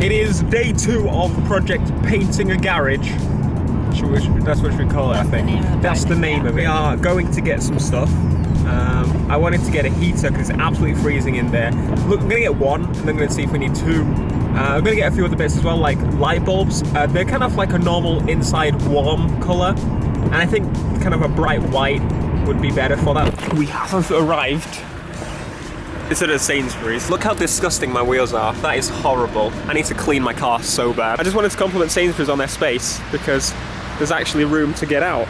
It is day 2 of Project Painting a Garage. That's what we call it, I think. That's the name of it. We are going to get some stuff. I wanted to get a heater because it's absolutely freezing in there. Look, I'm going to get one, and then I'm going to see if we need 2. I'm going to get a few other bits as well, like light bulbs. They're kind of like a normal inside warm colour, and I think kind of a bright white would be better for that. We have arrived. It's at a Sainsbury's. Look how disgusting my wheels are. That is horrible. I need to clean my car so bad. I just wanted to compliment Sainsbury's on their space because there's actually room to get out.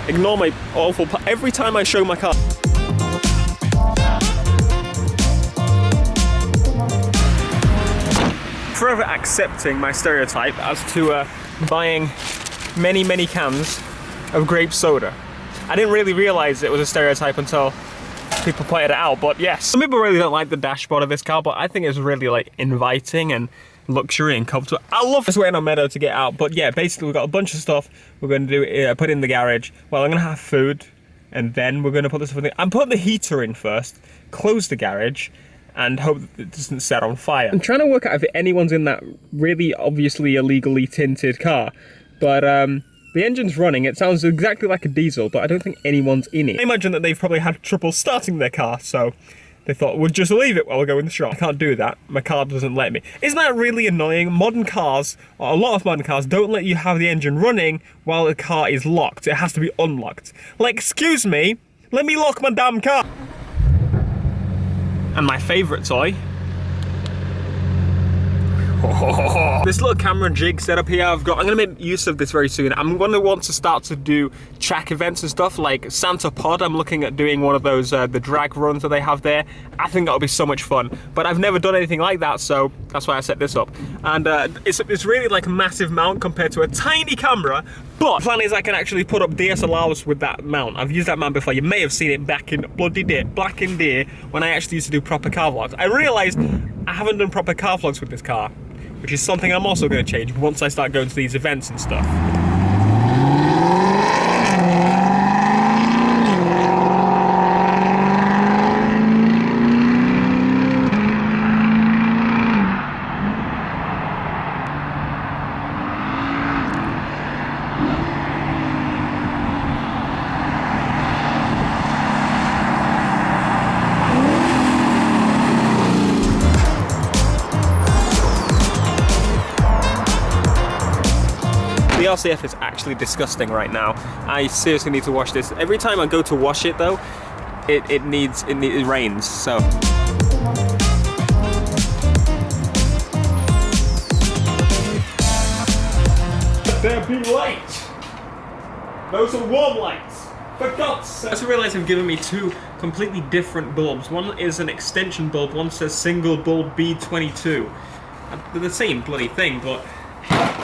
Ignore my awful every time I show my car. Forever accepting my stereotype as to buying many cans of grape soda. I didn't really realize it was a stereotype until people pointed it out, but yes. Some people really don't like the dashboard of this car, but I think it's really like inviting and luxury and comfortable. I love just waiting on Meadow to get out, but yeah, basically we've got a bunch of stuff we're going to do, put in the garage. Well, I'm going to have food, and then we're going to put this stuff in. I'm putting the heater in first, close the garage, and hope that it doesn't set on fire. I'm trying to work out if anyone's in that really obviously illegally tinted car, but the engine's running. It sounds exactly like a diesel, but I don't think anyone's in it. I imagine that they've probably had trouble starting their car, so they thought, we'll just leave it while we go in the shop. I can't do that. My car doesn't let me. Isn't that really annoying? Modern cars, or a lot of modern cars, don't let you have the engine running while the car is locked. It has to be unlocked. Like, excuse me, let me lock my damn car. And my favourite toy. This little camera jig setup here I'm going to make use of this very soon. I'm going to want to start to do track events and stuff like Santa Pod. I'm looking at doing one of those, the drag runs that they have there. I think that'll be so much fun, but I've never done anything like that, so that's why I set this up. And it's really like a massive mount compared to a tiny camera, but the plan is I can actually put up DSLRs with that mount. I've used that mount before. You may have seen it back in bloody day, black in day, when I actually used to do proper car vlogs. I realised I haven't done proper car vlogs with this car, which is something I'm also going to change once I start going to these events and stuff. The RCF is actually disgusting right now. I seriously need to wash this. Every time I go to wash it though, it rains, so. There be light! Those are warm lights! For God's sake! I just realised they've given me 2 completely different bulbs. One is an extension bulb, one says single bulb B22. They're the same bloody thing, but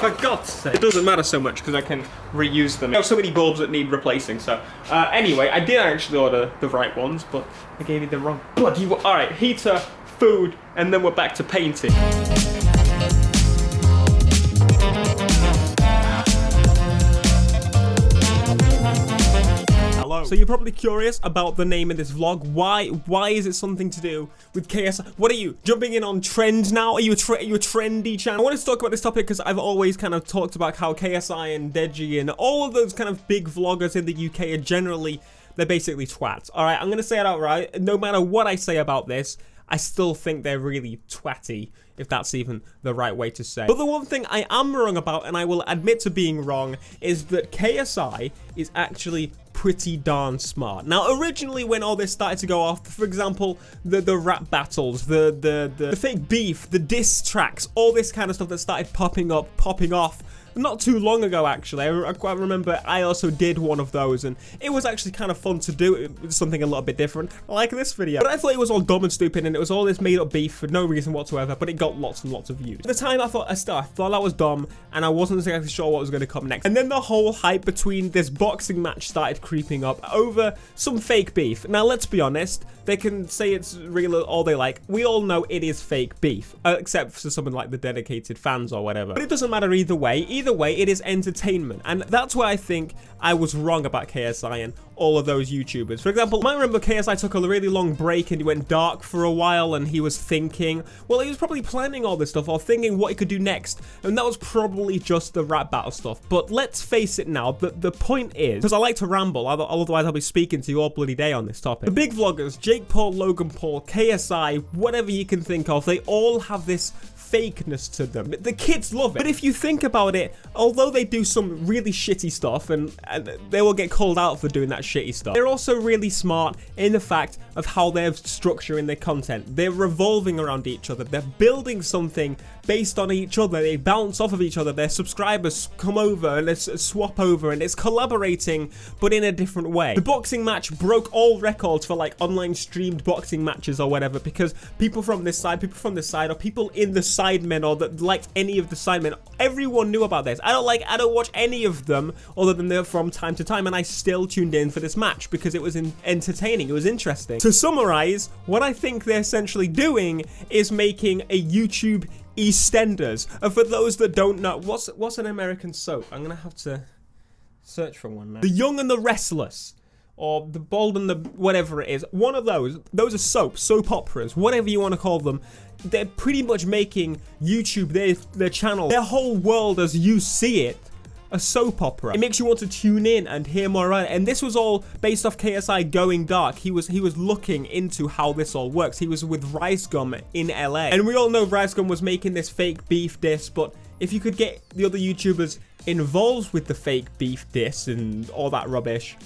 for God's sake. It doesn't matter so much because I can reuse them. I have so many bulbs that need replacing, so. Anyway, I did actually order the right ones, but I gave you the wrong bloody one. Alright, heater, food, and then we're back to painting. So you're probably curious about the name of this vlog. Why is it something to do with KSI? What are you, jumping in on trend now? Are you a trendy channel? I wanted to talk about this topic because I've always kind of talked about how KSI and Deji and all of those kind of big vloggers in the UK are generally, they're basically twats. Alright, I'm going to say it outright. No matter what I say about this, I still think they're really twatty, if that's even the right way to say. But the one thing I am wrong about, and I will admit to being wrong, is that KSI is actually pretty darn smart. Now, originally when all this started to go off, for example, the rap battles, the fake beef, the diss tracks, all this kind of stuff that started popping off, not too long ago actually. I quite remember I also did one of those, and it was actually kind of fun to do. It was something a little bit different, like this video. But I thought it was all dumb and stupid, and it was all this made up beef for no reason whatsoever, but it got lots and lots of views. At the time I thought that was dumb, and I wasn't exactly sure what was going to come next. And then the whole hype between this boxing match started creeping up over some fake beef. Now let's be honest, They can say it's real all they like. We all know it is fake beef, except for someone like the dedicated fans or whatever. But it doesn't matter either way. Either way, it is entertainment. And that's why I think I was wrong about KSI and all of those YouTubers. For example, I remember KSI took a really long break and he went dark for a while and he was thinking, well, he was probably planning all this stuff or thinking what he could do next. And that was probably just the rap battle stuff. But let's face it now, the point is, because I like to ramble, otherwise I'll be speaking to you all bloody day on this topic. The big vloggers, Jake Paul, Logan Paul, KSI, whatever you can think of, they all have this fakeness to them. The kids love it. But if you think about it, although they do some really shitty stuff and they will get called out for doing that shitty stuff, they're also really smart in the fact of how they're structuring their content. They're revolving around each other. They're building something based on each other. They bounce off of each other. Their subscribers come over and they swap over and it's collaborating, but in a different way. The boxing match broke all records for like online streamed boxing matches or whatever, because people from this side, or people in the sidemen or that liked any of the sidemen, everyone knew about this. I don't watch any of them other than they're from time to time, and I still tuned in for this match because it was entertaining. It was interesting. To summarize, what I think they're essentially doing is making a YouTube EastEnders. And for those that don't know, what's an American soap? I'm gonna have to search for one now. The Young and the Restless, or the Bold and the whatever it is. One of those are soap operas, whatever you want to call them. They're pretty much making YouTube, their channel, their whole world as you see it, a soap opera. It makes you want to tune in and hear more about it. And this was all based off KSI going dark. He was looking into how this all works. He was with Rice Gum in LA. And we all know Rice Gum was making this fake beef diss, but if you could get the other YouTubers involved with the fake beef diss and all that rubbish,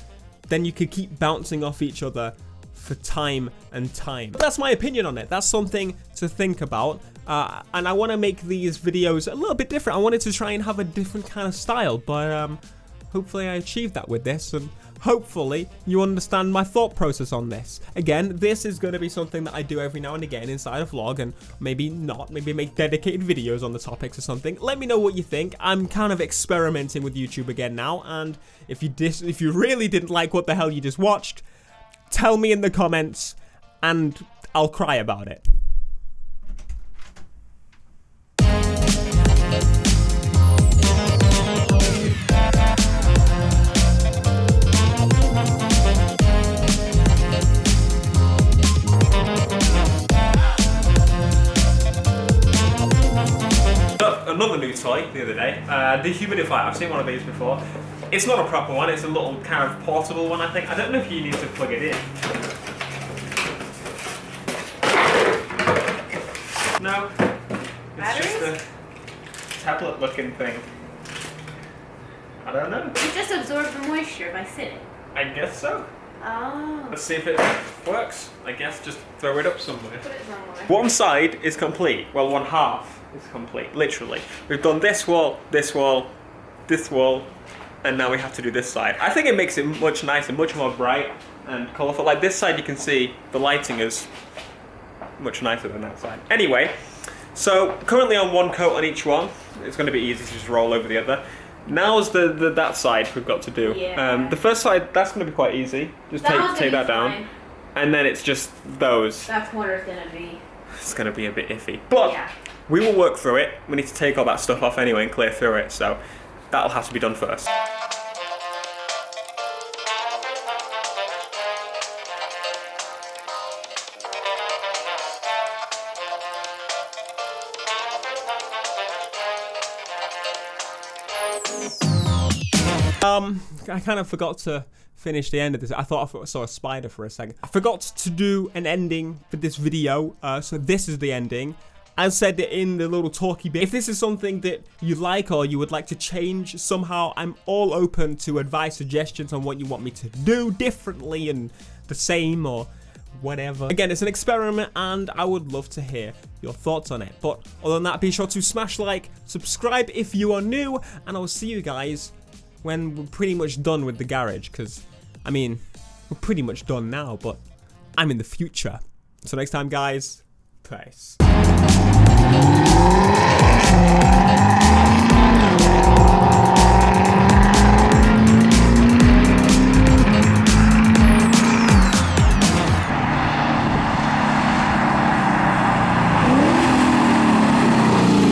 then you could keep bouncing off each other for time and time. But that's my opinion on it. That's something to think about. And I want to make these videos a little bit different. I wanted to try and have a different kind of style, but hopefully I achieved that with this, and hopefully you understand my thought process on this. Again, this is going to be something that I do every now and again inside a vlog, and maybe not, maybe make dedicated videos on the topics or something. Let me know what you think. I'm kind of experimenting with YouTube again now, and if you really didn't like what the hell you just watched, tell me in the comments and I'll cry about it. Another new toy the other day, the humidifier. I've seen one of these before. It's not a proper one, it's a little kind of portable one, I think. I don't know if you need to plug it in. No, it's just a tablet looking thing. I don't know. It just absorbs the moisture by sitting. I guess so. Oh. Let's see if it works. I guess just throw it up somewhere. Put it somewhere. One side is complete. Well, one half is complete, literally. We've done this wall, this wall, this wall, and now we have to do this side. I think it makes it much nicer, much more bright and colourful. Like this side, you can see the lighting is much nicer than that side. Anyway, so currently on one coat on each one. It's going to be easy to just roll over the other. Now's that side we've got to do. Yeah. The first side, that's going to be quite easy. Just take that down. And then it's just those. That corner's going to be... It's going to be a bit iffy. But yeah, we will work through it. We need to take all that stuff off anyway and clear through it. So that'll have to be done first. I kind of forgot to finish the end of this. I thought I saw a spider for a second. I forgot to do an ending for this video, so this is the ending. As said in the little talky bit, if this is something that you like or you would like to change somehow, I'm all open to advice, suggestions on what you want me to do differently and the same or whatever. Again, it's an experiment and I would love to hear your thoughts on it. But other than that, be sure to smash like, subscribe if you are new, and I will see you guys when we're pretty much done with the garage, because, I mean, we're pretty much done now, but I'm in the future. So next time, guys, peace.